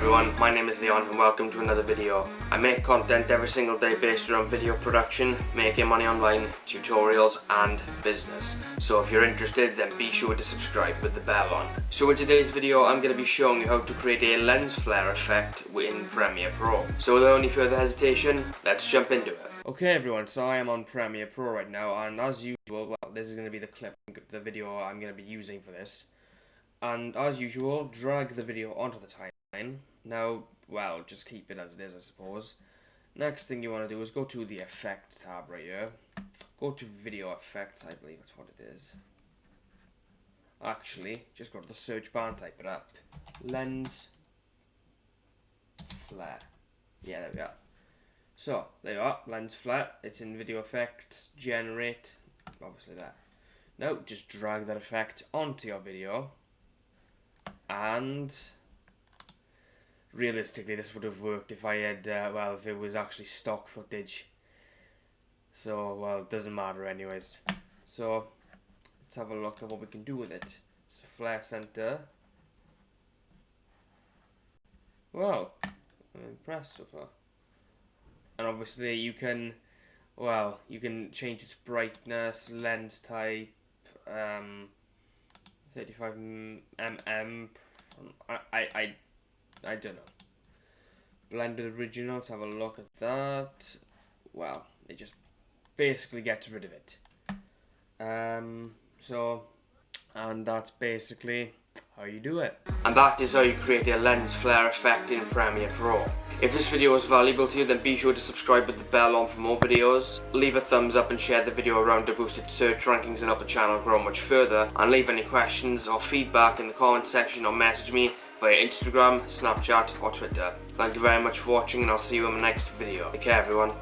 everyone, my name is Leon and welcome to another video. I make content every single day based around video production, making money online, tutorials and business. So if you're interested, then be sure to subscribe with the bell on. So in today's video I'm going to be showing you how to create a lens flare effect in Premiere Pro. So without any further hesitation, let's jump into it. Okay everyone, so I am on Premiere Pro right now, and as usual, well, this is going to be the video I'm going to be using for this. And as usual, drag the video onto the timeline. Now, well, just keep it as it is, I suppose. Next thing you want to do is go to the Effects tab right here. Go to Video Effects, I believe that's what it is. Actually, just go to the search bar and type it up. Lens flare. Yeah, there we are. So, there you are, lens flare. It's in Video Effects, Generate, obviously that. Now, just drag that effect onto your video. And realistically, this would have worked if I had, well, if it was actually stock footage. So, well, it doesn't matter anyways. So, let's have a look at what we can do with it. So, flare center. Wow, I'm impressed so far. And obviously, you can, well, you can change its brightness, lens type, 35 mm. I don't know. Blend with original. Let's have a look at that. Well, it just basically gets rid of it. And that's basically how you do it. And that is how you create a lens flare effect in Premiere Pro. If this video was valuable to you, then be sure to subscribe with the bell on for more videos. Leave a thumbs up and share the video around to boost its search rankings and help the channel grow much further. And leave any questions or feedback in the comment section or message me via Instagram, Snapchat or Twitter. Thank you very much for watching, and I'll see you in my next video. Take care everyone.